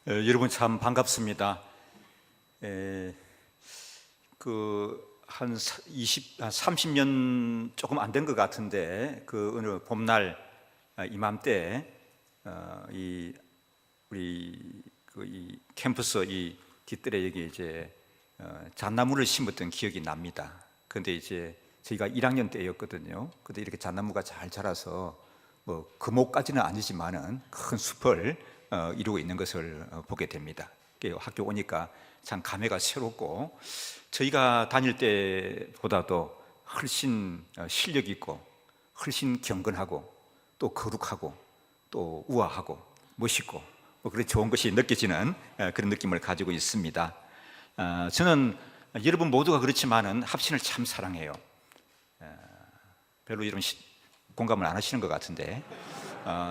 여러분 참 반갑습니다. 한 30년 조금 안 된 것 같은데 어느 봄날 이맘때 우리 이 캠퍼스 이 뒷뜰에 여기 이제 잣나무를 심었던 기억이 납니다. 그런데 이제 저희가 1학년 때였거든요. 근데 이렇게 잣나무가 잘 자라서 뭐 금옥까지는 아니지만은 큰 숲을 이루고 있는 것을 보게 됩니다. 학교 오니까 참 감회가 새롭고 저희가 다닐 때보다도 훨씬 실력 있고 훨씬 경건하고 또 거룩하고 또 우아하고 멋있고 뭐 그런 좋은 것이 느껴지는 그런 느낌을 가지고 있습니다. 저는 여러분 모두가 그렇지만은 합신을 참 사랑해요. 별로 이런 공감을 안 하시는 것 같은데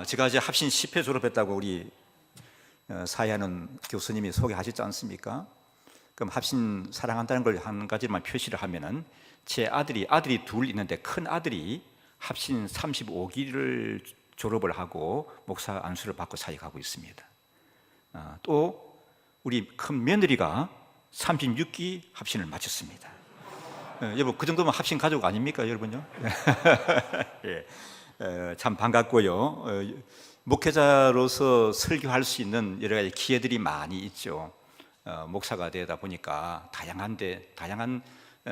제가 이제 합신 10회 졸업했다고 우리 사회하는 교수님이 소개하셨지 않습니까? 그럼 합신 사랑한다는 걸 한 가지만 표시를 하면은 제 아들이 둘 있는데 큰 아들이 합신 35기를 졸업을 하고 목사 안수를 받고 사역하고 있습니다. 또 우리 큰 며느리가 36기 합신을 마쳤습니다. 여러분 그 정도면 합신 가족 아닙니까, 여러분요? 예, 참 반갑고요. 목회자로서 설교할 수 있는 여러 가지 기회들이 많이 있죠. 목사가 되다 보니까 다양한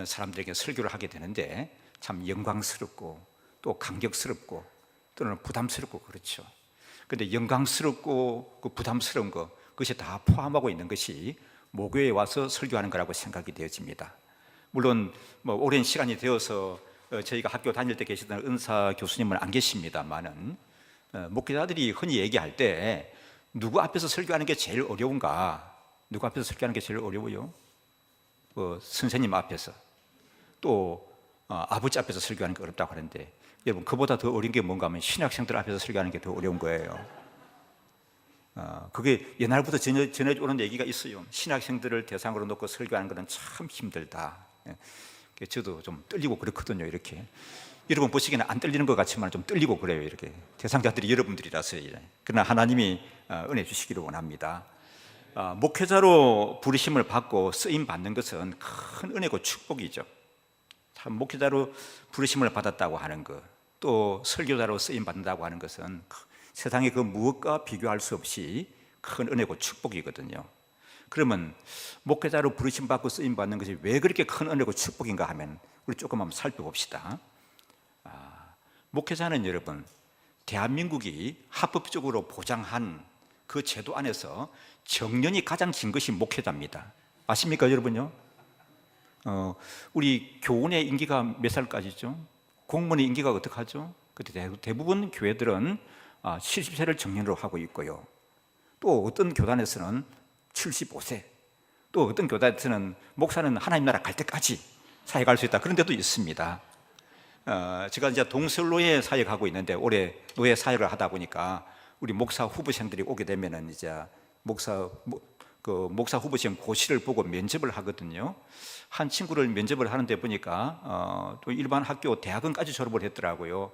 사람들에게 설교를 하게 되는데 참 영광스럽고 또 감격스럽고 또는 부담스럽고 그렇죠. 그런데 영광스럽고 그 부담스러운 그것이 다 포함하고 있는 것이 목요에 와서 설교하는 거라고 생각이 되어집니다. 물론 뭐 오랜 시간이 되어서 저희가 학교 다닐 때 계시던 은사 교수님은 안 계십니다만은 목회자들이 흔히 얘기할 때 누구 앞에서 설교하는 게 제일 어려운가? 누구 앞에서 설교하는 게 제일 어려워요? 선생님 앞에서 또 아버지 앞에서 설교하는 게 어렵다고 하는데 여러분 그보다 더 어려운 게 뭔가 하면 신학생들 앞에서 설교하는 게 더 어려운 거예요. 그게 옛날부터 전해져 오는 얘기가 있어요. 신학생들을 대상으로 놓고 설교하는 것은 참 힘들다. 저도 좀 떨리고 그렇거든요. 이렇게 여러분 보시기에는 안 떨리는 것 같지만 좀 떨리고 그래요. 이렇게 대상자들이 여러분들이라서. 그러나 하나님이 은혜 주시기를 원합니다. 목회자로 부르심을 받고 쓰임 받는 것은 큰 은혜고 축복이죠. 참 목회자로 부르심을 받았다고 하는 것, 또 설교자로 쓰임 받는다고 하는 것은 세상의 그 무엇과 비교할 수 없이 큰 은혜고 축복이거든요. 그러면 목회자로 부르심 받고 쓰임 받는 것이 왜 그렇게 큰 은혜고 축복인가 하면 우리 조금 한번 살펴봅시다. 목회자는 여러분 대한민국이 합법적으로 보장한 그 제도 안에서 정년이 가장 긴 것이 목회자입니다. 아십니까, 여러분요? 우리 교원의 임기가 몇 살까지죠? 공무원의 임기가 어떻게 하죠? 대부분 교회들은 70세를 정년으로 하고 있고요. 또 어떤 교단에서는 75세, 또 어떤 교단에서는 목사는 하나님 나라 갈 때까지 사역할 수 있다. 그런 데도 있습니다. 제가 이제 동설로에 사역하고 있는데 올해 노예 사역을 하다 보니까 우리 목사 후보생들이 오게 되면은 이제 목사 후보생 고시를 보고 면접을 하거든요. 한 친구를 면접을 하는데 보니까 또 일반 학교 대학원까지 졸업을 했더라고요.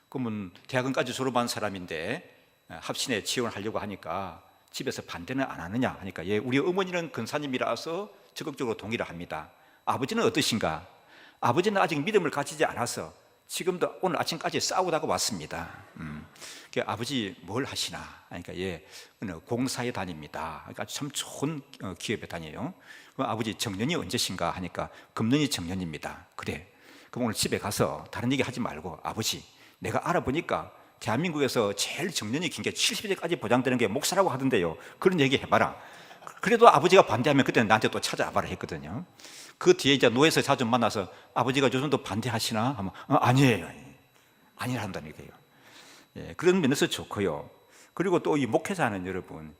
그러면 대학원까지 졸업한 사람인데 합신에 지원하려고 하니까 집에서 반대는 안 하느냐 하니까 우리 어머니는 근사님이라서 적극적으로 동의를 합니다. 아버지는 어떠신가? 아버지는 아직 믿음을 가지지 않아서 지금도 오늘 아침까지 싸우다가 왔습니다. 아버지 뭘 하시나? 그러니까 공사에 다닙니다. 그러니까 참 좋은 기업에 다녀요. 그럼 아버지 정년이 언제신가 하니까 금년이 정년입니다. 그래. 그럼 오늘 집에 가서 다른 얘기 하지 말고 아버지 내가 알아보니까 대한민국에서 제일 정년이 긴 게 70세까지 보장되는 게 목사라고 하던데요. 그런 얘기 해봐라. 그래도 아버지가 반대하면 그때는 나한테 또 찾아와봐라 했거든요. 그 뒤에 이제 노예에서 자주 만나서 아버지가 요즘도 반대하시나? 하면 아니에요. 아니란다는 얘기예요. 그런 면에서 좋고요. 그리고 또 이 목회자는 여러분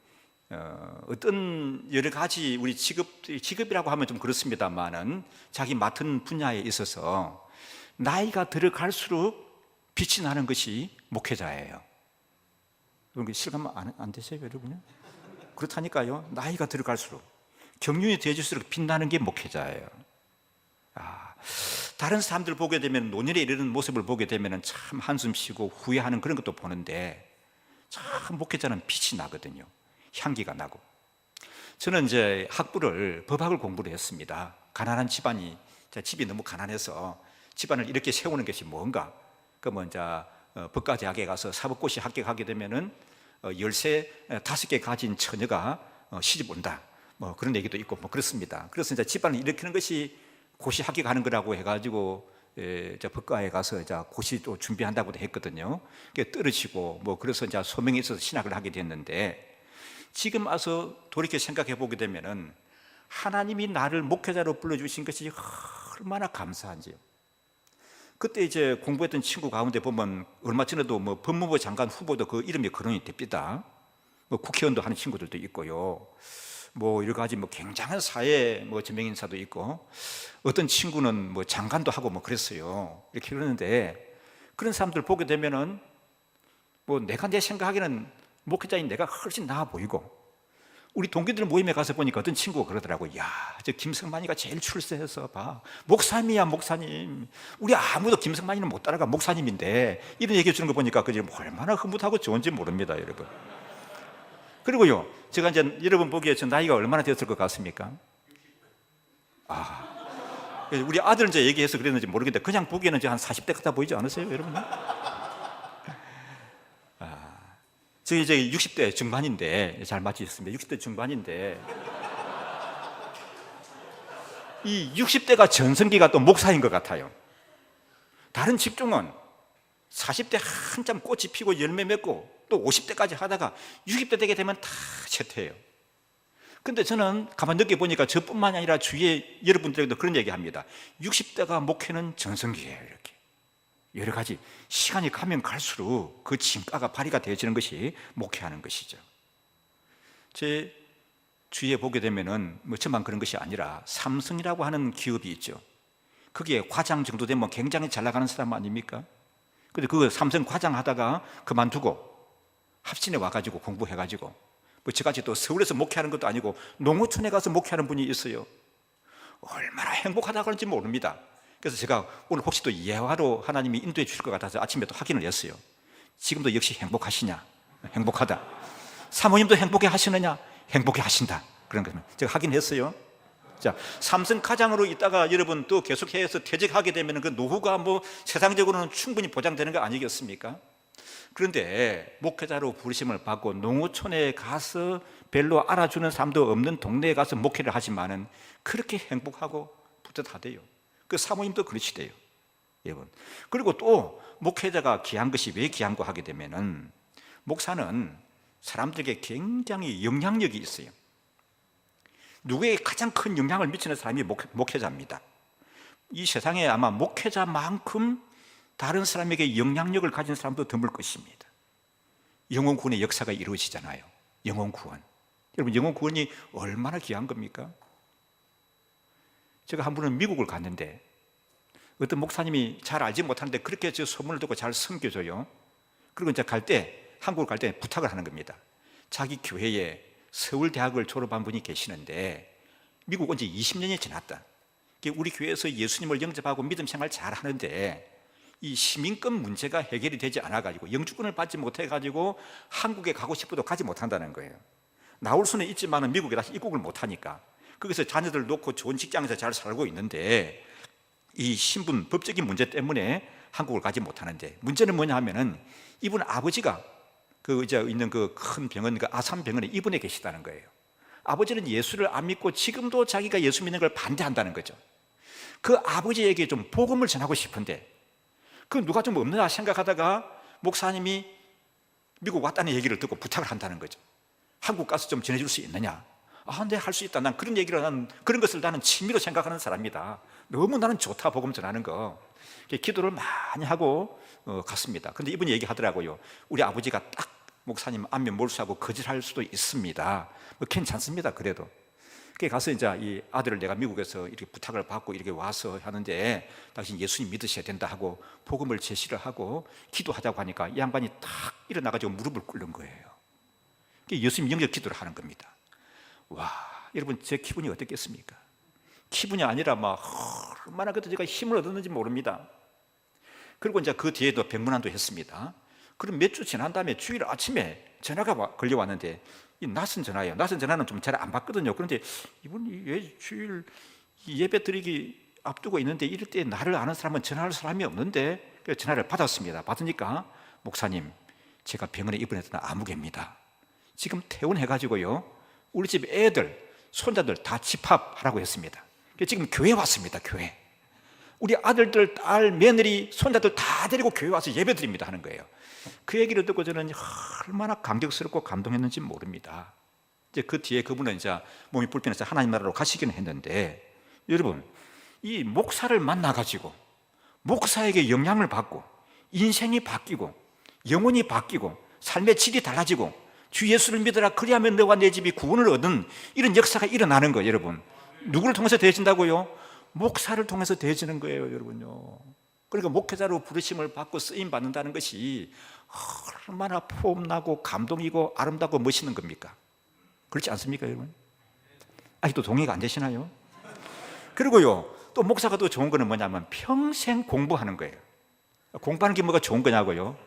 어떤 여러 가지 우리 직업이라고 하면 좀 그렇습니다만은 자기 맡은 분야에 있어서 나이가 들어갈수록 빛이 나는 것이 목회자예요. 여러분 실감 안 되세요, 여러분요? 그렇다니까요. 나이가 들어갈수록 경륜이 되어질수록 빛나는 게 목회자예요. 다른 사람들 보게 되면 노년에 이르는 모습을 보게 되면 참 한숨 쉬고 후회하는 그런 것도 보는데 참 목회자는 빛이 나거든요. 향기가 나고 저는 이제 법학을 공부를 했습니다. 가난한 제 집이 너무 가난해서 집안을 이렇게 세우는 것이 뭔가. 그러면 이제 법과대학에 가서 사법고시 합격하게 되면은 5개 가진 처녀가 시집 온다. 뭐 그런 얘기도 있고 뭐 그렇습니다. 그래서 이제 집안을 일으키는 것이 고시 합격하는 거라고 해가지고 법과에 가서 이제 고시 또 준비한다고도 했거든요. 그게 떨어지고 뭐 그래서 이제 소명이 있어서 신학을 하게 됐는데, 지금 와서 돌이켜 생각해 보게 되면은 하나님이 나를 목회자로 불러주신 것이 얼마나 감사한지요. 그때 이제 공부했던 친구 가운데 보면 얼마 전에도 뭐 법무부 장관 후보도 그 이름이 거론이 됩니다. 뭐 국회의원도 하는 친구들도 있고요. 뭐 여러 가지 뭐 굉장한 사회 뭐 지명 인사도 있고, 어떤 친구는 뭐 장관도 하고 뭐 그랬어요. 이렇게 그러는데, 그런 사람들 보게 되면은 뭐 내 생각하기에는 목회자인 내가 훨씬 나아 보이고, 우리 동기들 모임에 가서 보니까 어떤 친구가 그러더라고요. 야, 저 김성만이가 제일 출세해서 봐. 목사님이야, 목사님. 우리 아무도 김성만이는 못 따라가, 목사님인데. 이런 얘기해 주는 거 보니까 그게 얼마나 흐뭇하고 좋은지 모릅니다, 여러분. 그리고요, 제가 이제 여러분 보기에 저 나이가 얼마나 되었을 것 같습니까? 우리 아들 이제 얘기해서 그랬는지 모르겠는데, 그냥 보기에는 이제 한 40대 같아 보이지 않으세요, 여러분? 저 이제 60대 중반인데, 잘 맞히셨습니다. 60대 중반인데, 이 60대가 전성기가 또 목사인 것 같아요. 다른 직종은 40대 한참 꽃이 피고 열매 맺고 또 50대까지 하다가 60대 되게 되면 다 쇠퇴해요. 근데 저는 가만 느껴보니까 저뿐만이 아니라 주위에 여러분들에게도 그런 얘기합니다. 60대가 목회는 전성기예요. 이렇게 여러 가지 시간이 가면 갈수록 그 진가가 발휘가 되어지는 것이 목회하는 것이죠. 제 주위에 보게 되면은 뭐 저만 그런 것이 아니라 삼성이라고 하는 기업이 있죠. 거기에 과장 정도 되면 굉장히 잘 나가는 사람 아닙니까? 근데 그 삼성 과장 하다가 그만두고 합신에 와가지고 공부해가지고, 뭐 저같이 또 서울에서 목회하는 것도 아니고 농어촌에 가서 목회하는 분이 있어요. 얼마나 행복하다고 하는지 모릅니다. 그래서 제가 오늘 혹시 또 예화로 하나님이 인도해 주실 것 같아서 아침에 또 확인을 했어요. 지금도 역시 행복하시냐? 행복하다. 사모님도 행복해 하시느냐? 행복해 하신다. 그런 거면 제가 확인했어요. 자, 삼성 과장으로 있다가 여러분 또 계속해서 퇴직하게 되면 그 노후가 뭐 세상적으로는 충분히 보장되는 거 아니겠습니까? 그런데 목회자로 부르심을 받고 농어촌에 가서 별로 알아주는 사람도 없는 동네에 가서 목회를 하지만은 그렇게 행복하고 뿌듯하대요. 그 사모님도 그러시대요, 여러분. 그리고 또 목회자가 귀한 것이 왜 귀한고 하게 되면은, 목사는 사람들에게 굉장히 영향력이 있어요. 누구에게 가장 큰 영향을 미치는 사람이 목회자입니다. 이 세상에 아마 목회자만큼 다른 사람에게 영향력을 가진 사람도 드물 것입니다. 영혼 구원의 역사가 이루어지잖아요. 영혼 구원. 여러분, 영혼 구원이 얼마나 귀한 겁니까? 제가 한 번은 미국을 갔는데 어떤 목사님이 잘 알지 못하는데 그렇게 저 소문을 듣고 잘 섬겨줘요. 그리고 이제 한국을 갈 때 부탁을 하는 겁니다. 자기 교회에 서울대학을 졸업한 분이 계시는데 미국 온 지 20년이 지났다. 우리 교회에서 예수님을 영접하고 믿음 생활 잘 하는데 이 시민권 문제가 해결이 되지 않아가지고 영주권을 받지 못해가지고 한국에 가고 싶어도 가지 못한다는 거예요. 나올 수는 있지만 미국에 다시 입국을 못하니까 거기서 자녀들 놓고 좋은 직장에서 잘 살고 있는데 이 신분 법적인 문제 때문에 한국을 가지 못하는데, 문제는 뭐냐 하면은 이분 아버지가 그 이제 있는 그 큰 병원, 그 아산병원에 입원해 계시다는 거예요. 아버지는 예수를 안 믿고 지금도 자기가 예수 믿는 걸 반대한다는 거죠. 그 아버지에게 좀 복음을 전하고 싶은데 그 누가 좀 없나 생각하다가 목사님이 미국 왔다는 얘기를 듣고 부탁을 한다는 거죠. 한국 가서 좀 전해줄 수 있느냐? 네, 할 수 있다. 난 그런 얘기를, 그런 것을 나는 취미로 생각하는 사람이다. 너무 나는 좋다, 복음 전하는 거. 기도를 많이 하고 갔습니다. 근데 이분이 얘기하더라고요. 우리 아버지가 딱 목사님 안면 몰수하고 거절할 수도 있습니다. 뭐 괜찮습니다, 그래도. 가서 이제 이 아들을 내가 미국에서 이렇게 부탁을 받고 이렇게 와서 하는데 당신 예수님 믿으셔야 된다 하고 복음을 제시를 하고 기도하자고 하니까 이 양반이 탁 일어나가지고 무릎을 꿇는 거예요. 예수님 영접 기도를 하는 겁니다. 와, 여러분 제 기분이 어떻겠습니까? 기분이 아니라 막 얼마나 그때 제가 힘을 얻었는지 모릅니다. 그리고 이제 그 뒤에도 병문안도 했습니다. 그럼 몇 주 지난 다음에 주일 아침에 전화가 걸려왔는데 이 낯선 전화예요. 낯선 전화는 좀 잘 안 받거든요. 그런데 이분이 왜 주일 예배 드리기 앞두고 있는데 이럴 때 나를 아는 사람은 전화할 사람이 없는데, 그래서 전화를 받았습니다. 받으니까 목사님, 제가 병원에 입원했던 아무개입니다. 지금 퇴원해가지고요, 우리 집 애들, 손자들 다 집합하라고 했습니다. 그래서 지금 교회 왔습니다. 교회. 우리 아들들, 딸, 며느리, 손자들 다 데리고 교회 와서 예배 드립니다 하는 거예요. 그 얘기를 듣고 저는 얼마나 감격스럽고 감동했는지 모릅니다. 이제 그 뒤에 그분은 이제 몸이 불편해서 하나님 나라로 가시기는 했는데, 여러분, 이 목사를 만나가지고 목사에게 영향을 받고 인생이 바뀌고 영혼이 바뀌고 삶의 질이 달라지고 주 예수를 믿어라 그리하면 너와 내 집이 구원을 얻은 이런 역사가 일어나는 거예요. 여러분, 누구를 통해서 되어진다고요? 목사를 통해서 되어지는 거예요. 여러분요. 그러니까 목회자로 부르심을 받고 쓰임 받는다는 것이 얼마나 폼나고 감동이고 아름답고 멋있는 겁니까? 그렇지 않습니까, 여러분? 아직도 동의가 안 되시나요? 그리고요, 또 목사가 또 좋은 거는 뭐냐면 평생 공부하는 거예요. 공부하는 게 뭐가 좋은 거냐고요?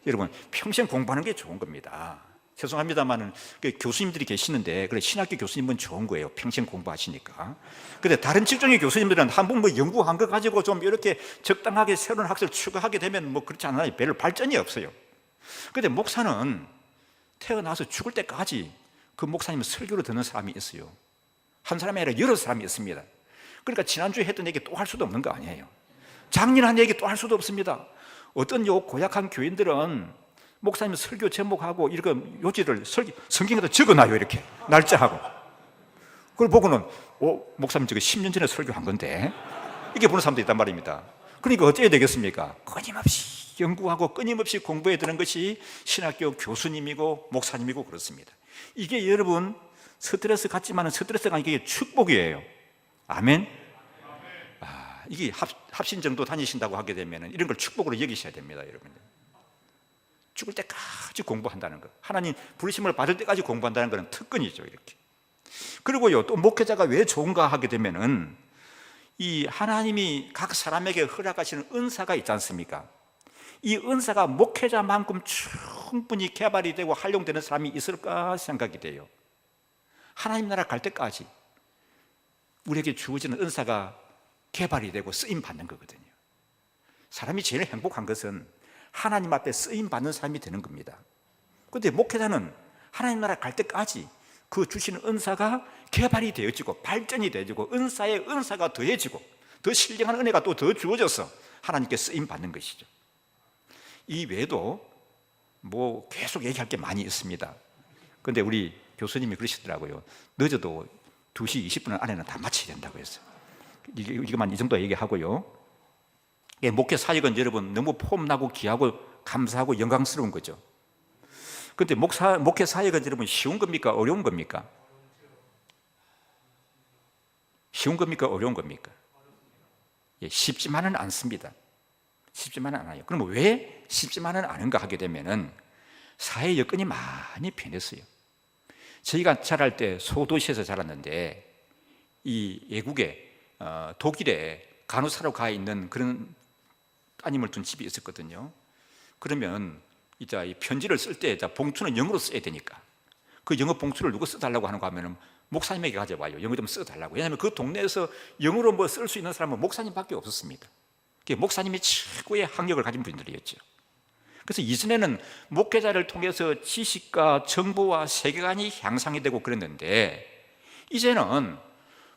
여러분, 평생 공부하는 게 좋은 겁니다. 죄송합니다만은 교수님들이 계시는데, 그래, 신학교 교수님은 좋은 거예요. 평생 공부하시니까. 근데 다른 직종의 교수님들은 한 번 뭐 연구한 거 가지고 좀 이렇게 적당하게 새로운 학설을 추가하게 되면 뭐 그렇지 않아요. 별로 발전이 없어요. 근데 목사는 태어나서 죽을 때까지 그 목사님은 설교를 듣는 사람이 있어요. 한 사람이 아니라 여러 사람이 있습니다. 그러니까 지난주에 했던 얘기 또 할 수도 없는 거 아니에요. 작년 한 얘기 또 할 수도 없습니다. 어떤 고약한 교인들은 목사님 설교 제목하고 이렇게 요지를 성경에다 적어놔요. 이렇게 날짜하고. 그걸 보고는 목사님 저거 10년 전에 설교한 건데, 이렇게 보는 사람도 있단 말입니다. 그러니까 어찌해야 되겠습니까? 끊임없이 연구하고 끊임없이 공부해야 되는 것이 신학교 교수님이고 목사님이고 그렇습니다. 이게 여러분 스트레스 같지만 스트레스가 아니고 이게 축복이에요. 아멘. 이게 합신정도 다니신다고 하게 되면 이런 걸 축복으로 여기셔야 됩니다. 여러분, 죽을 때까지 공부한다는 것, 하나님 부르심을 받을 때까지 공부한다는 것은 특권이죠. 이렇게. 그리고요, 또 목회자가 왜 좋은가 하게 되면은 이 하나님이 각 사람에게 허락하시는 은사가 있지 않습니까? 이 은사가 목회자만큼 충분히 개발이 되고 활용되는 사람이 있을까 생각이 돼요. 하나님 나라 갈 때까지 우리에게 주어지는 은사가 개발이 되고 쓰임 받는 거거든요. 사람이 제일 행복한 것은 하나님 앞에 쓰임 받는 사람이 되는 겁니다. 그런데 목회자는 하나님 나라 갈 때까지 그 주시는 은사가 개발이 되어지고 발전이 되어지고 은사에 은사가 더해지고 더 신령한 은혜가 또 더 주어져서 하나님께 쓰임 받는 것이죠. 이 외에도 뭐 계속 얘기할 게 많이 있습니다. 그런데 우리 교수님이 그러시더라고요. 늦어도 2시 20분 안에는 다 마쳐야 된다고 했어요. 이것만 이 정도 얘기하고요. 목회 사역은 여러분 너무 폼나고 귀하고 감사하고 영광스러운 거죠. 그런데 목회 사역은 여러분 쉬운 겁니까? 어려운 겁니까? 쉬운 겁니까? 어려운 겁니까? 쉽지만은 않습니다. 쉽지만은 않아요. 그럼 왜 쉽지만은 않은가 하게 되면은 사회 여건이 많이 변했어요. 저희가 자랄 때 소도시에서 자랐는데 이 외국에 독일에 간호사로 가 있는 그런 따님을 둔 집이 있었거든요. 그러면 이제 이 편지를 쓸 때 봉투는 영어로 써야 되니까 그 영어 봉투를 누구 써달라고 하는 거 하면은 목사님에게 가져와요. 영어 좀 써달라고. 왜냐하면 그 동네에서 영어로 뭐 쓸 수 있는 사람은 목사님밖에 없었습니다. 목사님이 최고의 학력을 가진 분들이었죠. 그래서 이전에는 목회자를 통해서 지식과 정보와 세계관이 향상이 되고 그랬는데 이제는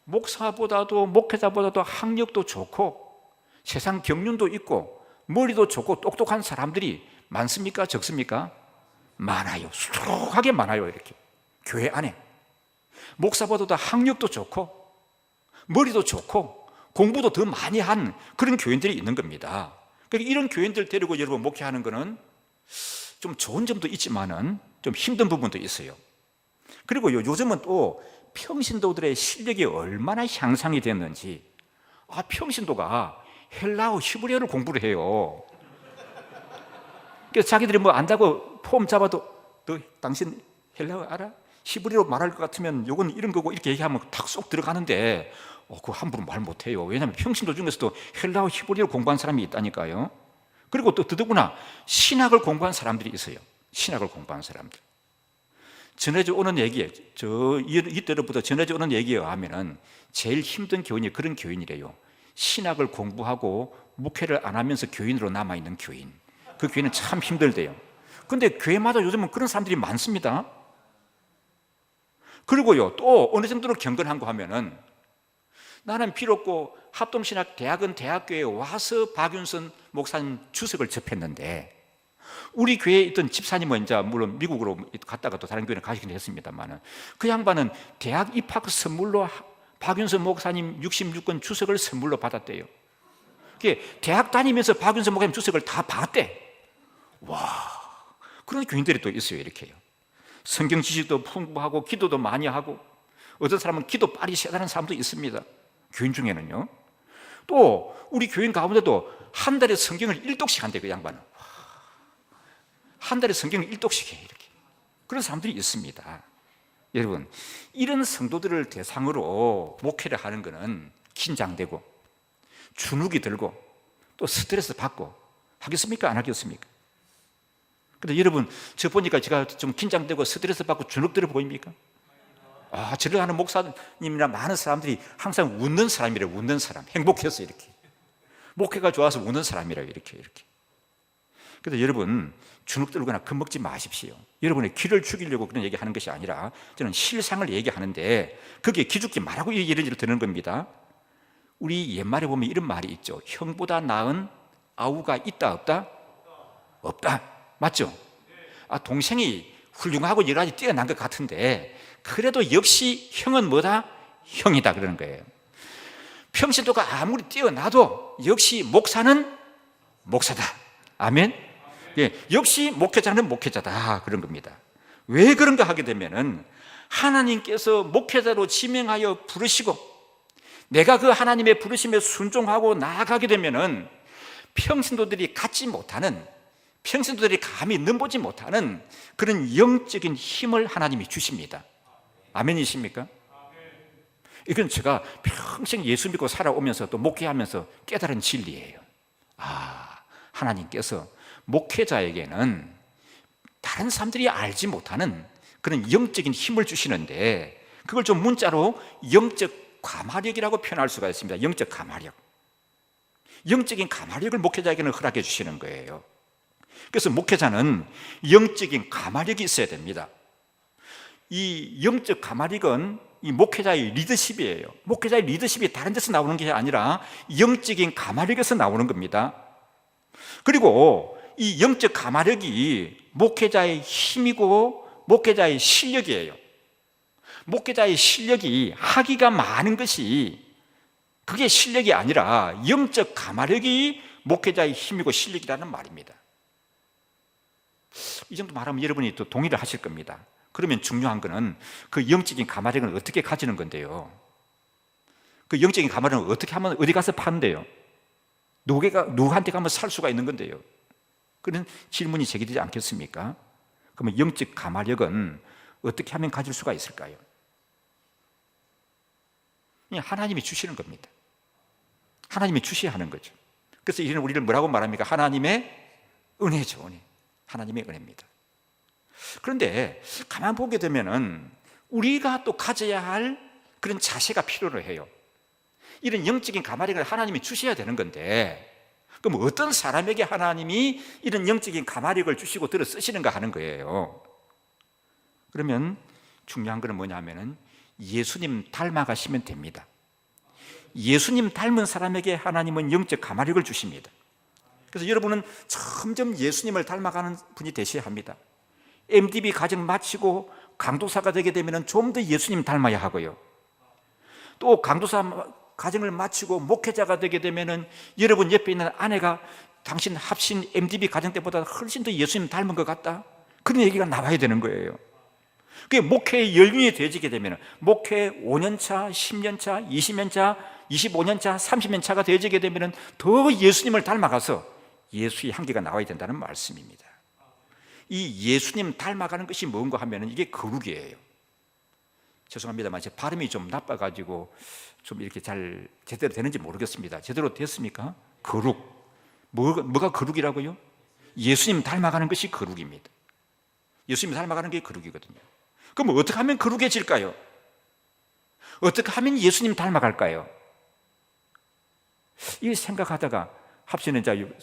목사보다도 목회자보다도 학력도 좋고 세상 경륜도 있고 머리도 좋고 똑똑한 사람들이 많습니까? 적습니까? 많아요. 수두룩하게 많아요. 이렇게 교회 안에 목사보다도 학력도 좋고 머리도 좋고 공부도 더 많이 한 그런 교인들이 있는 겁니다. 그러니까 이런 교인들 데리고 여러분 목회하는 거는 좀 좋은 점도 있지만은 좀 힘든 부분도 있어요. 그리고 요즘은 또 평신도들의 실력이 얼마나 향상이 됐는지, 평신도가 헬라어 히브리어를 공부를 해요. 그래서 자기들이 뭐 안다고 폼 잡아도 너 당신 헬라어 알아? 히브리어로 말할 것 같으면 요건 이런 거고 이렇게 얘기하면 탁 쏙 들어가는데 그거 함부로 말 못해요. 왜냐하면 평신도 중에서도 헬라어 히브리어를 공부한 사람이 있다니까요. 그리고 또 더더구나 신학을 공부한 사람들이 있어요. 신학을 공부한 사람들. 전해져 오는 얘기에, 이때로부터 전해져 오는 얘기에 의하면은 제일 힘든 교인이 그런 교인이래요. 신학을 공부하고 목회를 안 하면서 교인으로 남아있는 교인. 그 교인은 참 힘들대요. 근데 교회마다 요즘은 그런 사람들이 많습니다. 그리고요, 또 어느 정도로 경건한가 하면은 나는 비록 합동신학 대학은 대학교에 와서 박윤선 목사님 주석을 접했는데 우리 교회에 있던 집사님은 이제 물론 미국으로 갔다가 또 다른 교회를 가시긴 했습니다만 그 양반은 대학 입학 선물로 박윤선 목사님 66권 주석을 선물로 받았대요. 대학 다니면서 박윤선 목사님 주석을 다 봤대. 와, 그런 교인들이 또 있어요. 이렇게요. 성경 지식도 풍부하고 기도도 많이 하고 어떤 사람은 기도 빨리 세다는 사람도 있습니다. 교인 중에는요. 또 우리 교인 가운데도 한 달에 성경을 1독씩 한대. 그 양반은 한 달에 성경을 1독씩 해. 이렇게 그런 사람들이 있습니다. 여러분, 이런 성도들을 대상으로 목회를 하는 것은 긴장되고 주눅이 들고 또 스트레스 받고 하겠습니까? 안 하겠습니까? 근데 여러분, 저 보니까 제가 좀 긴장되고 스트레스 받고 주눅 들어 보입니까? 저를 아는 목사님이나 많은 사람들이 항상 웃는 사람이래요. 웃는 사람. 행복해서 이렇게. 목회가 좋아서 웃는 사람이라고 이렇게. 그런데 여러분, 주눅 들거나 겁먹지 마십시오. 여러분의 기를 죽이려고 그런 얘기하는 것이 아니라 저는 실상을 얘기하는데 그게 기죽지 말라고 이런 일을 드는 겁니다. 우리 옛말에 보면 이런 말이 있죠. 형보다 나은 아우가 있다 없다? 없다. 맞죠? 동생이 훌륭하고 여러 가지 뛰어난 것 같은데 그래도 역시 형은 뭐다? 형이다 그러는 거예요. 평신도가 아무리 뛰어나도 역시 목사는 목사다. 아멘? 역시 목회자는 목회자다 그런 겁니다. 왜 그런가 하게 되면은 하나님께서 목회자로 지명하여 부르시고 내가 그 하나님의 부르심에 순종하고 나아가게 되면은 평신도들이 갖지 못하는, 평신도들이 감히 넘보지 못하는 그런 영적인 힘을 하나님이 주십니다. 아멘이십니까? 이건 제가 평생 예수 믿고 살아오면서 또 목회하면서 깨달은 진리예요. 하나님께서 목회자에게는 다른 사람들이 알지 못하는 그런 영적인 힘을 주시는데 그걸 좀 문자로 영적 가마력이라고 표현할 수가 있습니다. 영적 가마력. 영적인 가마력을 목회자에게는 허락해 주시는 거예요. 그래서 목회자는 영적인 가마력이 있어야 됩니다. 이 영적 가마력은 이 목회자의 리더십이에요. 목회자의 리더십이 다른 데서 나오는 게 아니라 영적인 가마력에서 나오는 겁니다. 그리고 이 영적 가마력이 목회자의 힘이고 목회자의 실력이에요. 목회자의 실력이 학위가 많은 것이 그게 실력이 아니라 영적 가마력이 목회자의 힘이고 실력이라는 말입니다. 이 정도 말하면 여러분이 또 동의를 하실 겁니다. 그러면 중요한 거는 그 영적인 가마력을 어떻게 가지는 건데요. 그 영적인 가마력을 어떻게 하면 어디 가서 파는데요. 누구한테 가면 살 수가 있는 건데요. 그런 질문이 제기되지 않겠습니까? 그러면 영적 가마력은 어떻게 하면 가질 수가 있을까요? 하나님이 주시는 겁니다. 하나님이 주셔야 하는 거죠. 그래서 이는 우리를 뭐라고 말합니까? 하나님의 은혜죠. 은혜. 하나님의 은혜입니다. 그런데 가만 보게 되면은 우리가 또 가져야 할 그런 자세가 필요로 해요. 이런 영적인 가마력을 하나님이 주셔야 되는 건데 그럼 어떤 사람에게 하나님이 이런 영적인 가마력을 주시고 들어 쓰시는가 하는 거예요. 그러면 중요한 것은 뭐냐면은 예수님 닮아가시면 됩니다. 예수님 닮은 사람에게 하나님은 영적 가마력을 주십니다. 그래서 여러분은 점점 예수님을 닮아가는 분이 되셔야 합니다. MDB 과정 마치고 강도사가 되게 되면 좀 더 예수님 닮아야 하고요. 또 강도사 과정을 마치고 목회자가 되게 되면 여러분 옆에 있는 아내가 당신 합신 MDB 과정 때보다 훨씬 더 예수님 닮은 것 같다. 그런 얘기가 나와야 되는 거예요. 그게 목회의 열륜이 되어지게 되면 목회 5년차, 10년차, 20년차, 25년차, 30년차가 되어지게 되면 더 예수님을 닮아가서 예수의 향기가 나와야 된다는 말씀입니다. 이 예수님 닮아가는 것이 뭔가 하면 이게 거룩이에요. 죄송합니다만 제 발음이 좀 나빠가지고 좀 이렇게 잘 제대로 되는지 모르겠습니다. 제대로 됐습니까? 거룩. 뭐가 거룩이라고요? 예수님 닮아가는 것이 거룩입니다. 예수님 닮아가는 게 거룩이거든요. 그럼 어떻게 하면 거룩해질까요? 어떻게 하면 예수님 닮아갈까요? 이 생각하다가 합시는 이제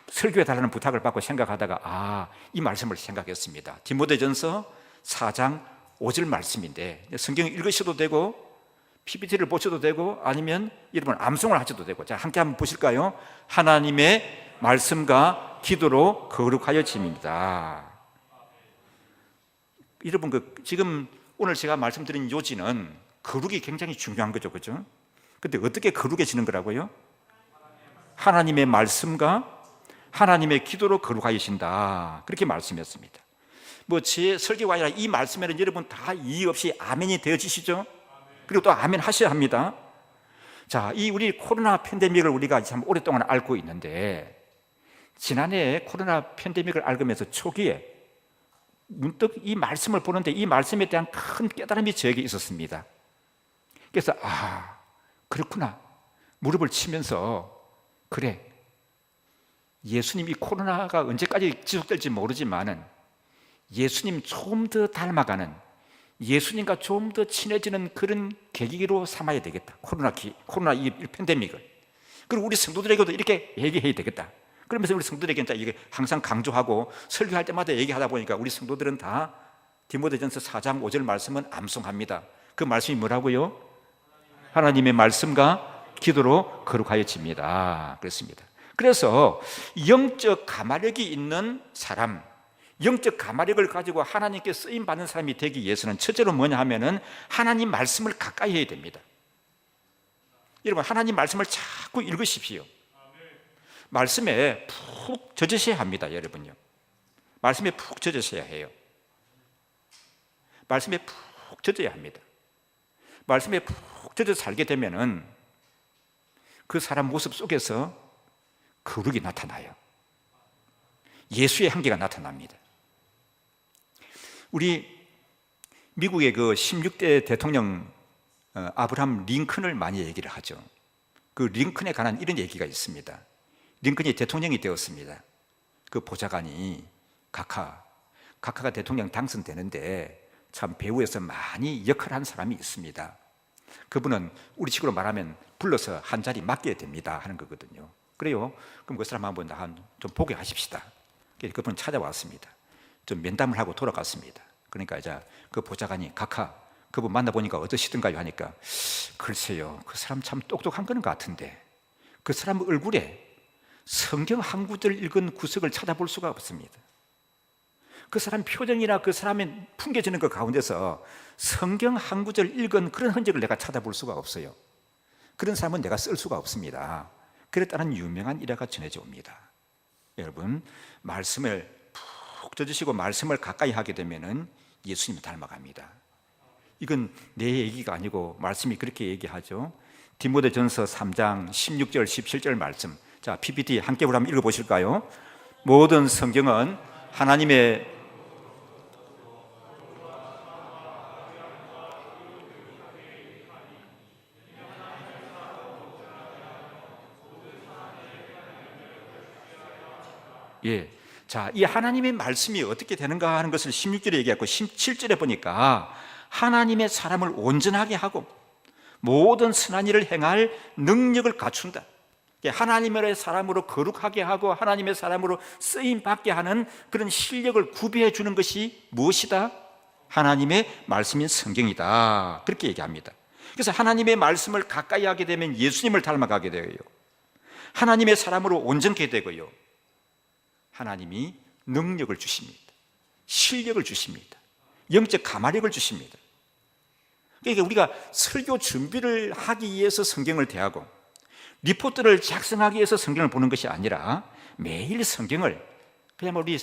설교해 달라는 부탁을 받고 생각하다가 이 말씀을 생각했습니다. 디모데전서 4장 5절 말씀인데 성경 읽으셔도 되고 PPT를 보셔도 되고 아니면 여러분 암송을 하셔도 되고, 자 함께 한번 보실까요? 하나님의 말씀과 기도로 거룩하여짐입니다. 여러분 지금 오늘 제가 말씀드린 요지는 거룩이 굉장히 중요한 거죠, 그렇죠? 근데 어떻게 거룩해지는 거라고요? 하나님의 말씀과 하나님의 기도로 거룩하여진다, 그렇게 말씀했습니다. 제 설교가 아니라 이 말씀에는 여러분 다 이의 없이 아멘이 되어지시죠? 그리고 또 아멘 하셔야 합니다. 자, 이 우리 코로나 팬데믹을 우리가 참 오랫동안 알고 있는데, 지난해 코로나 팬데믹을 알면서 초기에 문득 이 말씀을 보는데 이 말씀에 대한 큰 깨달음이 저에게 있었습니다. 그래서 그렇구나, 무릎을 치면서 그래, 예수님이 코로나가 언제까지 지속될지 모르지만은 예수님 좀 더 닮아가는, 예수님과 좀 더 친해지는 그런 계기로 삼아야 되겠다, 코로나 이 팬데믹을. 그리고 우리 성도들에게도 이렇게 얘기해야 되겠다. 그러면서 우리 성도들에게 이게 항상 강조하고 설교할 때마다 얘기하다 보니까 우리 성도들은 다 디모데전서 4장 5절 말씀은 암송합니다. 그 말씀이 뭐라고요? 하나님의 말씀과 기도로 거룩하여집니다, 그렇습니다. 그래서 영적 가마력이 있는 사람, 영적 가마력을 가지고 하나님께 쓰임받는 사람이 되기 위해서는 첫째로 뭐냐 하면은 하나님 말씀을 가까이 해야 됩니다. 여러분, 하나님 말씀을 자꾸 읽으십시오. 말씀에 푹 젖으셔야 합니다, 여러분요. 말씀에 푹 젖으셔야 해요. 말씀에 푹 젖어야 합니다. 말씀에 푹 젖어 살게 되면은 그 사람 모습 속에서 거룩이 나타나요. 예수의 향기가 나타납니다. 우리 미국의 그 16대 대통령 아브라함 링컨을 많이 얘기를 하죠. 그 링컨에 관한 이런 얘기가 있습니다. 링컨이 대통령이 되었습니다. 그 보좌관이 카카가 대통령 당선되는데 참 배후에서 많이 역할한 사람이 있습니다. 그분은 우리식으로 말하면 불러서 한 자리 맡겨야 됩니다 하는 거거든요. 그래요? 그럼 그 사람 한번 좀 보게 하십시다. 그분 찾아왔습니다. 좀 면담을 하고 돌아갔습니다. 그러니까 이제 그 보좌관이 그분 만나보니까 어떠시던가요 하니까, 글쎄요, 그 사람 참 똑똑한 것 같은데 그 사람 얼굴에 성경 한 구절 읽은 구석을 찾아볼 수가 없습니다. 그 사람 표정이나 그 사람의 풍겨지는 그 가운데서 성경 한 구절 읽은 그런 흔적을 내가 찾아볼 수가 없어요. 그런 사람은 내가 쓸 수가 없습니다. 그랬다는 유명한 일화가 전해져 옵니다. 여러분, 말씀을 푹 젖으시고 말씀을 가까이 하게 되면은 예수님을 닮아갑니다. 이건 내 얘기가 아니고 말씀이 그렇게 얘기하죠. 디모데전서 3장 16절 17절 말씀, 자 PPT 함께 우리 한번 읽어보실까요? 모든 성경은 하나님의 자, 이 하나님의 말씀이 어떻게 되는가 하는 것을 16절에 얘기하고 17절에 보니까 하나님의 사람을 온전하게 하고 모든 선한 일을 행할 능력을 갖춘다. 하나님의 사람으로 거룩하게 하고 하나님의 사람으로 쓰임받게 하는 그런 실력을 구비해 주는 것이 무엇이다? 하나님의 말씀인 성경이다, 그렇게 얘기합니다. 그래서 하나님의 말씀을 가까이 하게 되면 예수님을 닮아가게 되고요, 하나님의 사람으로 온전케 되고요, 하나님이 능력을 주십니다. 실력을 주십니다. 영적 가마력을 주십니다. 그러니까 우리가 설교 준비를 하기 위해서 성경을 대하고 리포트를 작성하기 위해서 성경을 보는 것이 아니라 매일 성경을, 그냥 우리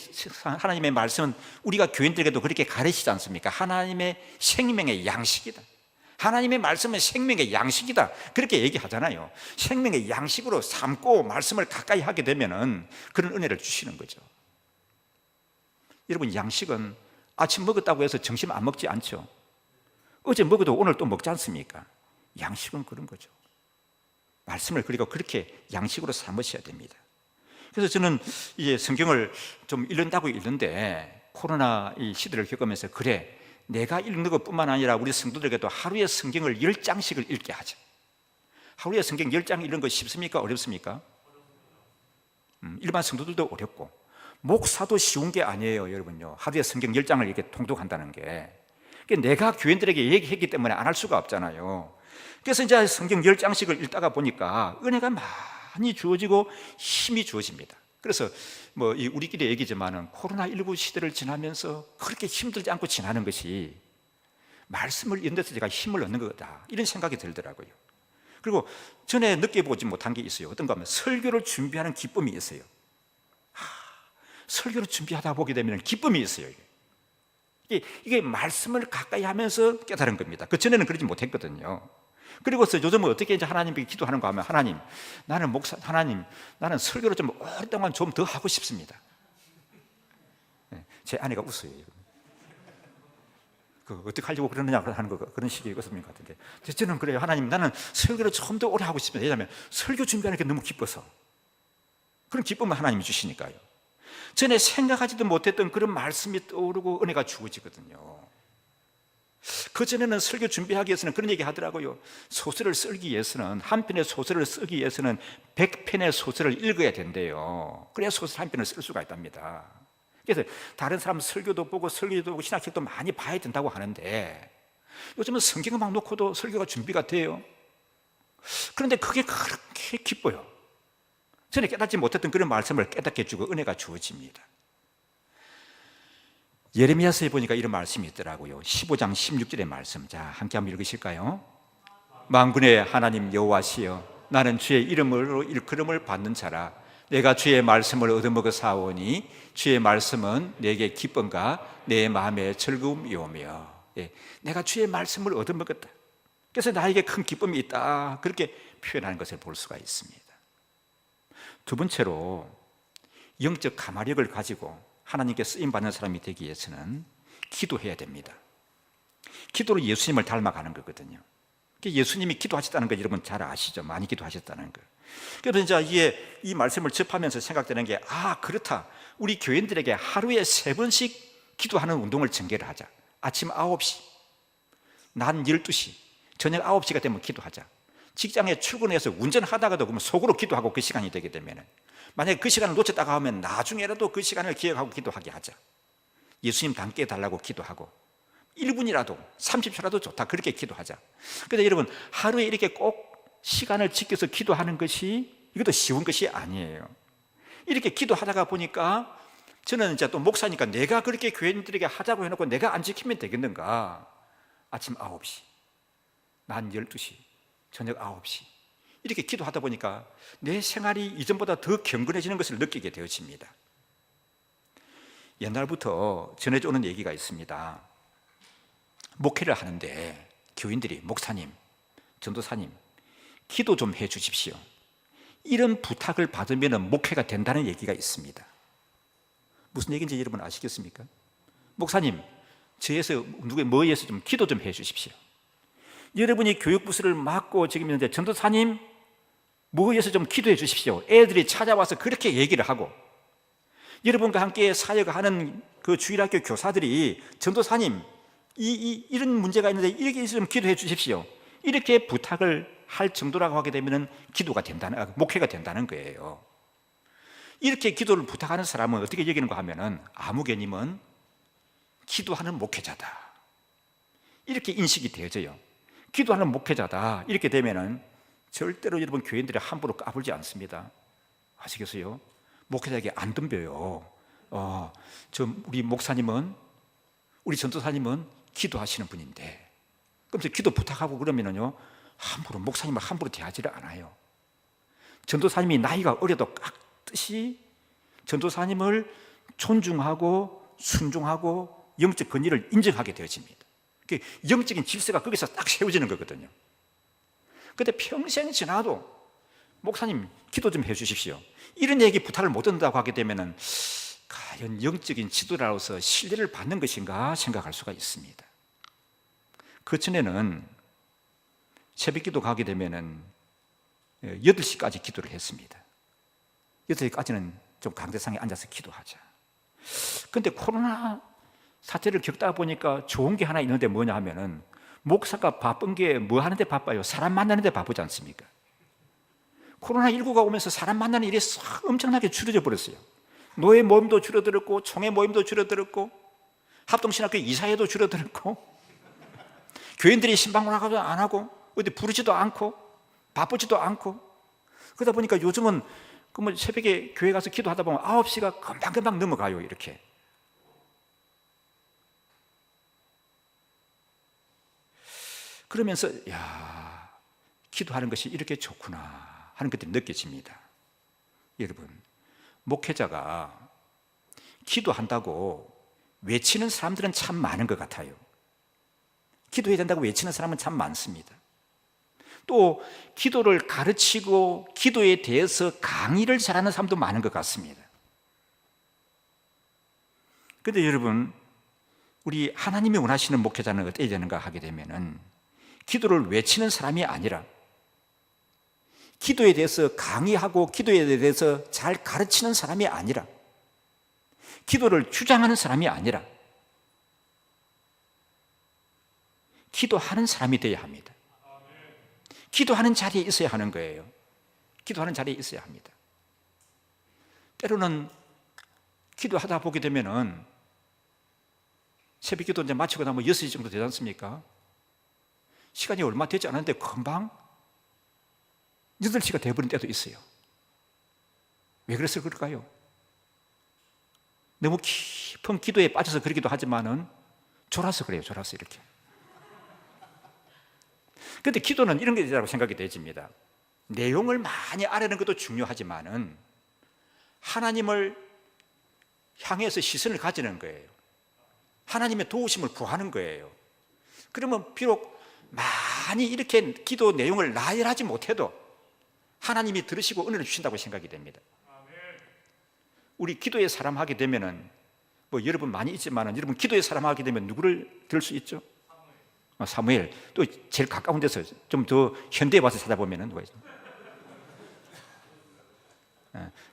하나님의 말씀은 우리가 교인들에게도 그렇게 가르치지 않습니까? 하나님의 생명의 양식이다. 하나님의 말씀은 생명의 양식이다, 그렇게 얘기하잖아요. 생명의 양식으로 삼고 말씀을 가까이 하게 되면은 그런 은혜를 주시는 거죠. 여러분, 양식은 아침 먹었다고 해서 점심 안 먹지 않죠. 어제 먹어도 오늘 또 먹지 않습니까? 양식은 그런 거죠. 말씀을 그리고 그렇게 양식으로 삼으셔야 됩니다. 그래서 저는 이제 성경을 좀 읽는다고 읽는데 코로나 이 시대를 겪으면서 그래, 내가 읽는 것뿐만 아니라 우리 성도들에게도 하루에 성경을 10장씩을 읽게 하죠. 하루에 성경 10장 읽는 거 쉽습니까? 어렵습니까? 일반 성도들도 어렵고 목사도 쉬운 게 아니에요, 여러분요. 하루에 성경 10장을 이렇게 통독한다는 게. 내가 교인들에게 얘기했기 때문에 안 할 수가 없잖아요. 그래서 이제 성경 10장씩을 읽다가 보니까 은혜가 많이 주어지고 힘이 주어집니다. 그래서 뭐 우리끼리 얘기지만은 코로나19 시대를 지나면서 그렇게 힘들지 않고 지나는 것이 말씀을 읽는 데서 제가 힘을 얻는 거다, 이런 생각이 들더라고요. 그리고 전에 느껴보지 못한 게 있어요. 어떤가 하면 설교를 준비하는 기쁨이 있어요. 설교를 준비하다 보게 되면 기쁨이 있어요. 이게 말씀을 가까이 하면서 깨달은 겁니다. 그 전에는 그러지 못했거든요. 그리고서 요즘은 어떻게 이제 하나님께 기도하는가 하면, 하나님, 나는 설교를 좀 오랫동안 좀 더 하고 싶습니다. 제 아내가 웃어요. 어떻게 하려고 그러느냐 하는 거, 그런 식의 웃음인 것 같은데, 저는 그래요. 하나님, 나는 설교를 좀 더 오래 하고 싶습니다. 왜냐하면 설교 준비하는 게 너무 기뻐서. 그런 기쁨을 하나님이 주시니까요. 전에 생각하지도 못했던 그런 말씀이 떠오르고 은혜가 주어지거든요. 그전에는 설교 준비하기 위해서는 그런 얘기 하더라고요. 소설을 쓰기 위해서는, 한 편의 소설을 쓰기 위해서는 100편의 소설을 읽어야 된대요. 그래야 소설 한 편을 쓸 수가 있답니다. 그래서 다른 사람 설교도 보고 설교도 보고 신학책도 많이 봐야 된다고 하는데, 요즘은 성경을 막 놓고도 설교가 준비가 돼요. 그런데 그게 그렇게 기뻐요. 전에 깨닫지 못했던 그런 말씀을 깨닫게 해주고 은혜가 주어집니다. 예레미야서에 보니까 이런 말씀이 있더라고요. 15장 16절의 말씀. 자, 함께 한번 읽으실까요? 만군의 하나님 여호와시여, 나는 주의 이름으로 일컬음을 받는 자라. 내가 주의 말씀을 얻어먹어 사오니 주의 말씀은 내게 기쁨과 내 마음의 즐거움이오며. 내가 주의 말씀을 얻어먹었다, 그래서 나에게 큰 기쁨이 있다, 그렇게 표현하는 것을 볼 수가 있습니다. 두 번째로, 영적 가마력을 가지고 하나님께 쓰임받는 사람이 되기 위해서는 기도해야 됩니다. 기도로 예수님을 닮아가는 거거든요. 예수님이 기도하셨다는 거 여러분 잘 아시죠? 많이 기도하셨다는 거. 그래서 이제 이 말씀을 접하면서 생각되는 게, 그렇다, 우리 교인들에게 하루에 3번씩 기도하는 운동을 전개를 하자. 아침 9시, 낮 12시, 저녁 9시가 되면 기도하자. 직장에 출근해서 운전하다가도 그러면 속으로 기도하고 그 시간이 되게 되면, 만약에 그 시간을 놓쳤다가 하면 나중에라도 그 시간을 기억하고 기도하게 하자. 예수님 닮게 해달라고 기도하고 1분이라도 30초라도 좋다, 그렇게 기도하자. 그런데 여러분, 하루에 이렇게 꼭 시간을 지켜서 기도하는 것이, 이것도 쉬운 것이 아니에요. 이렇게 기도하다가 보니까 저는 이제 또 목사니까 내가 그렇게 교인들에게 하자고 해놓고 내가 안 지키면 되겠는가. 아침 9시, 낮 12시, 저녁 9시 이렇게 기도하다 보니까 내 생활이 이전보다 더 경건해지는 것을 느끼게 되어집니다. 옛날부터 전해져 오는 얘기가 있습니다. 목회를 하는데 교인들이, 목사님, 전도사님, 기도 좀 해 주십시오, 이런 부탁을 받으면 목회가 된다는 얘기가 있습니다. 무슨 얘기인지 여러분 아시겠습니까? 목사님, 저에서 뭐에서 좀 기도 좀 해 주십시오. 여러분이 교육부서를 맡고 지금 있는데, 전도사님, 뭐에서 좀 기도해 주십시오, 애들이 찾아와서 그렇게 얘기를 하고, 여러분과 함께 사역하는 그 주일학교 교사들이, 전도사님, 이런 문제가 있는데 이렇게 좀 기도해 주십시오, 이렇게 부탁을 할 정도라고 하게 되면 기도가 된다는, 목회가 된다는 거예요. 이렇게 기도를 부탁하는 사람은 어떻게 여기는가 하면은, 아무개님은 기도하는 목회자다, 이렇게 인식이 되어져요. 기도하는 목회자다, 이렇게 되면은 절대로 여러분 교인들이 함부로 까불지 않습니다. 아시겠어요? 목회자에게 안 덤벼요. 우리 목사님은, 우리 전도사님은 기도하시는 분인데, 그럼 기도 부탁하고 그러면은요, 함부로, 목사님을 함부로 대하지를 않아요. 전도사님이 나이가 어려도 깍듯이 전도사님을 존중하고 순종하고 영적 권위를 인정하게 되어집니다. 영적인 질서가 거기서 딱 세워지는 거거든요. 근데 평생 지나도 목사님 기도 좀 해주십시오, 이런 얘기 부탁을 못 듣는다고 하게 되면은 과연 영적인 지도자로서 신뢰를 받는 것인가 생각할 수가 있습니다. 그 전에는 새벽 기도 가게 되면은 8시까지 기도를 했습니다. 8시까지는 좀 강대상에 앉아서 기도하자. 근데 코로나 사태를 겪다 보니까 좋은 게 하나 있는데 뭐냐 하면은 목사가 바쁜 게 뭐 하는데 바빠요? 사람 만나는데 바쁘지 않습니까? 코로나19가 오면서 사람 만나는 일이 엄청나게 줄어져 버렸어요. 노예 모임도 줄어들었고 총회 모임도 줄어들었고 합동신학교 이사회도 줄어들었고 교인들이 신방문화도 안 하고 어디 부르지도 않고 바쁘지도 않고 그러다 보니까 요즘은 그 새벽에 교회 가서 기도하다 보면 9시가 금방금방 넘어가요. 이렇게 그러면서 야, 기도하는 것이 이렇게 좋구나 하는 것들이 느껴집니다. 여러분, 목회자가 기도한다고 외치는 사람들은 참 많은 것 같아요. 기도해야 된다고 외치는 사람은 참 많습니다. 또 기도를 가르치고 기도에 대해서 강의를 잘하는 사람도 많은 것 같습니다. 그런데 여러분, 우리 하나님이 원하시는 목회자는 어떻게 되는가 하게 되면은 기도를 외치는 사람이 아니라 기도에 대해서 강의하고 기도에 대해서 잘 가르치는 사람이 아니라 기도를 주장하는 사람이 아니라 기도하는 사람이 되어야 합니다. 기도하는 자리에 있어야 하는 거예요. 기도하는 자리에 있어야 합니다. 때로는 기도하다 보게 되면은 새벽 기도 이제 마치고 나면 6시 정도 되지 않습니까? 시간이 얼마 되지 않았는데 금방 8시가 되어버린 때도 있어요. 왜 그래서 그럴까요? 너무 깊은 기도에 빠져서 그러기도 하지만은 졸아서 그래요. 졸아서 이렇게. 그런데 기도는 이런 게 되라고 생각이 되집니다. 내용을 많이 알아내는 것도 중요하지만은 하나님을 향해서 시선을 가지는 거예요. 하나님의 도우심을 구하는 거예요. 그러면 비록 많이 이렇게 기도 내용을 나열하지 못해도 하나님이 들으시고 은혜를 주신다고 생각이 됩니다. 우리 기도의 사람 하게 되면은 여러분 많이 있지만은 여러분 기도의 사람 하게 되면 누구를 들을 수 있죠? 사무엘. 또 제일 가까운 데서 좀 더 현대에 와서 찾아보면은 누가 있죠?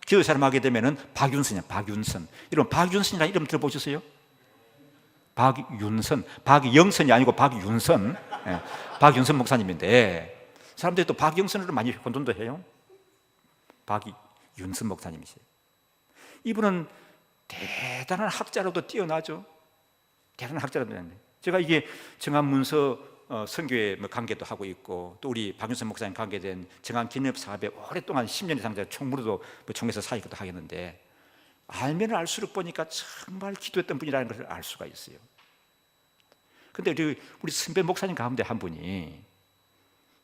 기도의 사람 하게 되면은 박윤선이야. 박윤선. 여러분 박윤선이라는 이름 들어보셨어요? 박윤선, 박영선이 아니고 박윤선. 박윤선 목사님인데 사람들이 또 박영선으로 많이 혼돈도 해요. 박윤선 목사님이세요. 이분은 대단한 학자로도 뛰어나죠. 대단한 학자로도 뛰어나는데 제가 이게 정한문서 선교회 관계도 하고 있고 또 우리 박윤선 목사님 관계된 정한 기념 사업에 오랫동안 10년 이상 총무로도 총회에서 사역도 하겠는데 알면 알수록 보니까 정말 기도했던 분이라는 것을 알 수가 있어요. 그런데 우리 선배 목사님 가운데 한 분이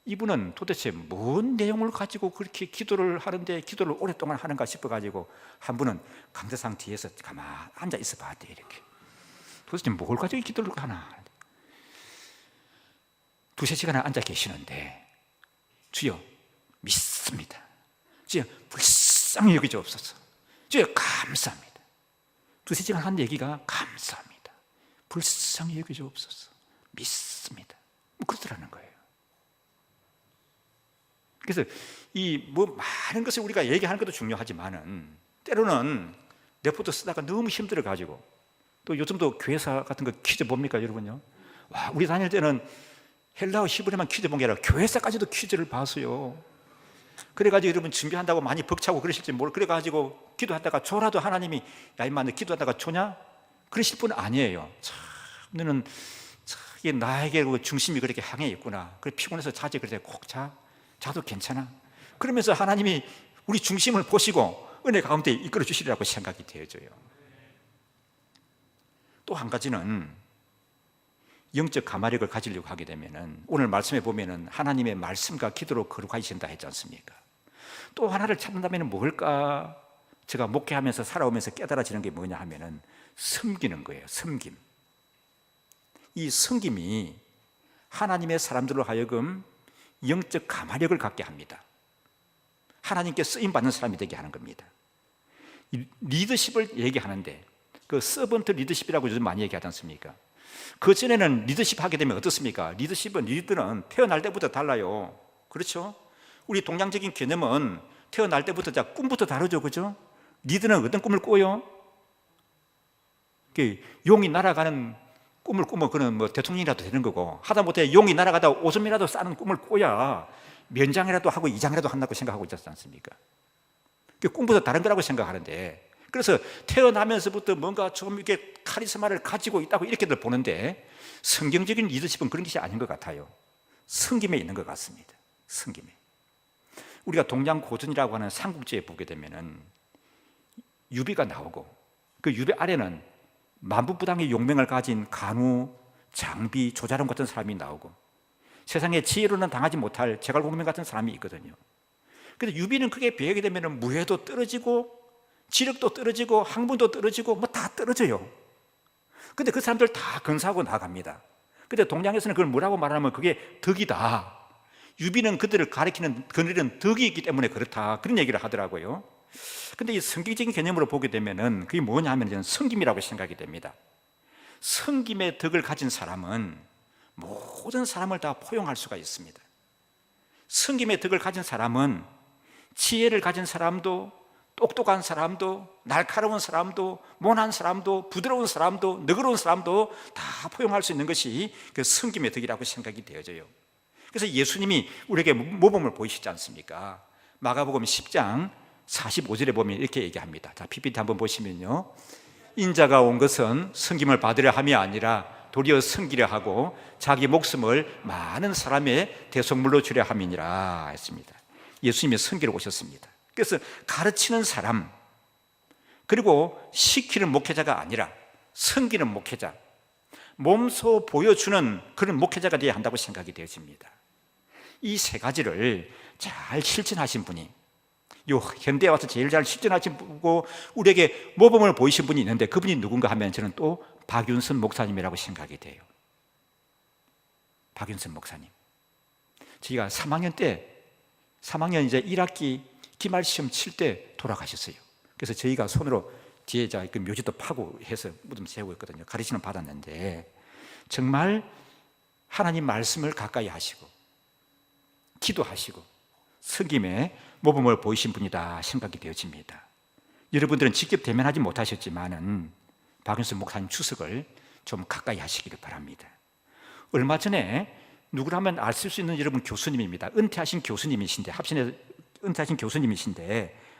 이분은 도대체 뭔 내용을 가지고 그렇게 기도를 하는데 기도를 오랫동안 하는가 싶어가지고 한 분은 강대상 뒤에서 가만히 앉아 있어 봤대. 이렇게 도대체 뭘 가지고 기도를 하나. 2-3시간을 앉아 계시는데 주여 믿습니다. 주여 불쌍히 여기주옵소서. 주여 감사합니다. 2-3시간 한 얘기가 감사합니다. 불쌍히 여기주옵소서. 믿습니다. 그러더라는 거예요. 그래서 많은 것을 우리가 얘기하는 것도 중요하지만은 때로는 레포트 쓰다가 너무 힘들어가지고 또 요즘도 교회사 같은 거 퀴즈 봅니까 여러분요? 와, 우리 다닐 때는 헬라어 히브리만 퀴즈 본 게 아니라 교회사까지도 퀴즈를 봤어요. 그래가지고 여러분 준비한다고 많이 벅차고 그러실지 모르. 그래가지고 기도하다가 졸아도 하나님이 야 임마 너 기도하다가 조냐? 그러실 분 아니에요. 참 너는 이게 나에게 중심이 그렇게 향해 있구나. 그래 피곤해서 자지 그래 꼭 자도 괜찮아. 그러면서 하나님이 우리 중심을 보시고 은혜 가운데 이끌어 주시리라고 생각이 되어져요. 또 한 가지는 영적 가마력을 가지려고 하게 되면은 오늘 말씀에 보면은 하나님의 말씀과 기도로 거룩하신다 했지 않습니까? 또 하나를 찾는다면 뭘까? 제가 목회하면서 살아오면서 깨달아지는 게 뭐냐 하면은 섬기는 거예요. 섬김. 이 섬김이 하나님의 사람들로 하여금 영적 가마력을 갖게 합니다. 하나님께 쓰임받는 사람이 되게 하는 겁니다. 리더십을 얘기하는데 그 서번트 리더십이라고 요즘 많이 얘기하지 않습니까? 그전에는 리더십 하게 되면 어떻습니까? 리더는 태어날 때부터 달라요. 그렇죠? 우리 동양적인 개념은 태어날 때부터 꿈부터 다르죠. 그죠? 리더는 어떤 꿈을 꿔요? 용이 날아가는 꿈을 꾸면 그는 뭐 대통령이라도 되는 거고, 하다못해 용이 날아가다 오줌이라도 싸는 꿈을 꿔야 면장이라도 하고 이장이라도 한다고 생각하고 있지 않습니까? 꿈보다 다른 거라고 생각하는데, 그래서 태어나면서부터 뭔가 좀 이렇게 카리스마를 가지고 있다고 이렇게들 보는데, 성경적인 리더십은 그런 것이 아닌 것 같아요. 섬김에 있는 것 같습니다. 섬김에. 우리가 동양고전이라고 하는 삼국지에 보게 되면은 유비가 나오고, 그 유비 아래는 만부부당의 용맹을 가진 간우, 장비, 조자룡 같은 사람이 나오고, 세상에 지혜로는 당하지 못할 제갈공명 같은 사람이 있거든요. 근데 유비는 그게 비하게 되면 무예도 떨어지고 지력도 떨어지고 학문도 떨어지고 뭐 다 떨어져요. 근데 그 사람들 다 건사하고 나갑니다. 근데 동양에서는 그걸 뭐라고 말하면 그게 덕이다. 유비는 그들을 가리키는 그들은 덕이 있기 때문에 그렇다, 그런 얘기를 하더라고요. 근데 이 성경적인 개념으로 보게 되면은 그게 뭐냐 하면 저는 섬김이라고 생각이 됩니다. 섬김의 덕을 가진 사람은 모든 사람을 다 포용할 수가 있습니다. 섬김의 덕을 가진 사람은 지혜를 가진 사람도, 똑똑한 사람도, 날카로운 사람도, 모난 사람도, 부드러운 사람도, 너그러운 사람도 다 포용할 수 있는 것이 그 섬김의 덕이라고 생각이 되어져요. 그래서 예수님이 우리에게 모범을 보이시지 않습니까? 마가복음 10장 45절에 보면 이렇게 얘기합니다. 자, PPT 한번 보시면요, 인자가 온 것은 섬김을 받으려 함이 아니라 도리어 섬기려 하고 자기 목숨을 많은 사람의 대속물로 주려 함이니라 했습니다. 예수님이 섬기러 오셨습니다. 그래서 가르치는 사람, 그리고 시키는 목회자가 아니라 섬기는 목회자, 몸소 보여주는 그런 목회자가 되어야 한다고 생각이 되어집니다. 이 세 가지를 잘 실천하신 분이, 요 현대에 와서 제일 잘 실천하신 분이고 우리에게 모범을 보이신 분이 있는데, 그분이 누군가 하면 저는 또 박윤선 목사님이라고 생각이 돼요. 박윤선 목사님. 저희가 3학년 이제 1학기 기말시험 칠 때 돌아가셨어요. 그래서 저희가 손으로 뒤에 그 묘지도 파고 해서 무덤 세우고 있거든요. 가르치는 받았는데 정말 하나님 말씀을 가까이 하시고 기도하시고 섬김의 모범을 보이신 분이다 생각이 되어집니다. 여러분들은 직접 대면하지 못하셨지만은 박윤선 목사님 추석을 좀 가까이 하시기를 바랍니다. 얼마 전에 누구라면 알 수 있는 여러분 교수님입니다. 은퇴하신 교수님이신데,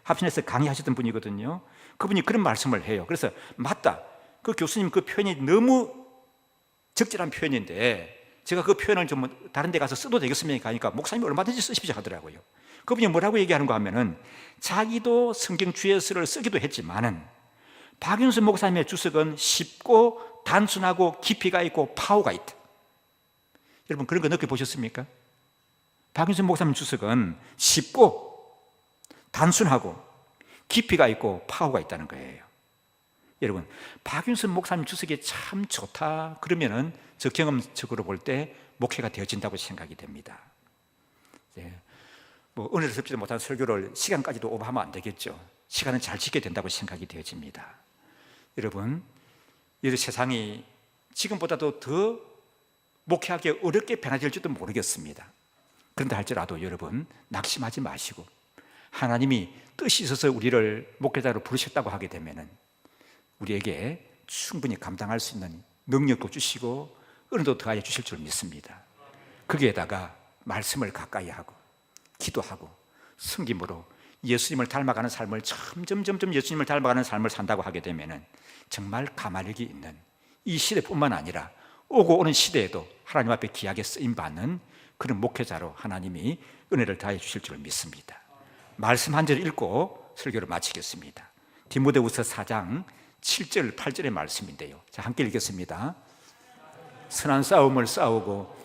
합신에서 강의하셨던 분이거든요. 그분이 그런 말씀을 해요. 그래서 맞다, 그 교수님 그 표현이 너무 적절한 표현인데 제가 그 표현을 좀 다른 데 가서 써도 되겠습니까? 하니까 목사님이 얼마든지 쓰십시오 하더라고요. 그분이 뭐라고 얘기하는가 하면은 자기도 성경 주예서를 쓰기도 했지만은 박윤선 목사님의 주석은 쉽고 단순하고 깊이가 있고 파워가 있다. 여러분 그런 거 느껴보셨습니까? 박윤선 목사님 주석은 쉽고 단순하고 깊이가 있고 파워가 있다는 거예요. 여러분 박윤선 목사님 주석이 참 좋다 그러면은 저 경험적으로 볼 때 목회가 되어진다고 생각이 됩니다. 뭐 은혜롭지도 못한 설교를 시간까지도 오버하면 안 되겠죠. 시간은 잘 지켜야 된다고 생각이 되어집니다. 여러분, 이 세상이 지금보다도 더 목회하기 어렵게 변화될지도 모르겠습니다. 그런데 할지라도 여러분 낙심하지 마시고 하나님이 뜻이 있어서 우리를 목회자로 부르셨다고 하게 되면은 우리에게 충분히 감당할 수 있는 능력도 주시고 은혜도 더하여 주실 줄 믿습니다. 거기에다가 말씀을 가까이 하고 기도하고 섬김으로 예수님을 닮아가는 삶을 점점 예수님을 닮아가는 삶을 산다고 하게 되면은 정말 가마력이 있는 이 시대뿐만 아니라 오고 오는 시대에도 하나님 앞에 귀하게 쓰임 받는 그런 목회자로 하나님이 은혜를 다해 주실 줄 믿습니다. 말씀 한 절 읽고 설교를 마치겠습니다. 디모데후서 4장 7절 8절의 말씀인데요. 자, 함께 읽겠습니다. 선한 싸움을 싸우고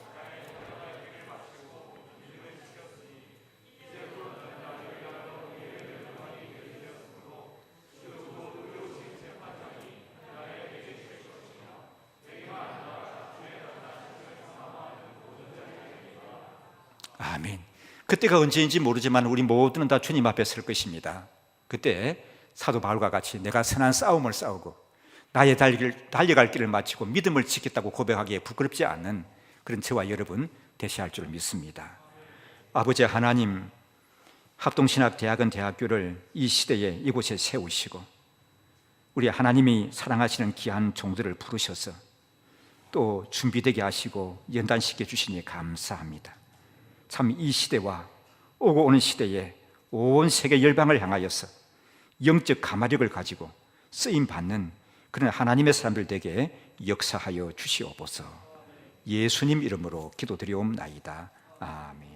아멘. 그때가 언제인지 모르지만 우리 모두는 다 주님 앞에 설 것입니다. 그때 사도 바울과 같이 내가 선한 싸움을 싸우고 나의 달려갈 길을 마치고 믿음을 지켰다고 고백하기에 부끄럽지 않은 그런 저와 여러분 되셔야 할 줄 믿습니다. 아버지 하나님, 합동신학대학은 대학교를 이 시대에 이곳에 세우시고 우리 하나님이 사랑하시는 귀한 종들을 부르셔서 또 준비되게 하시고 연단시켜 주시니 감사합니다. 참 이 시대와 오고 오는 시대에 온 세계 열방을 향하여서 영적 가마력을 가지고 쓰임받는 그런 하나님의 사람들 되게 역사하여 주시옵소서. 예수님 이름으로 기도드리옵나이다. 아멘.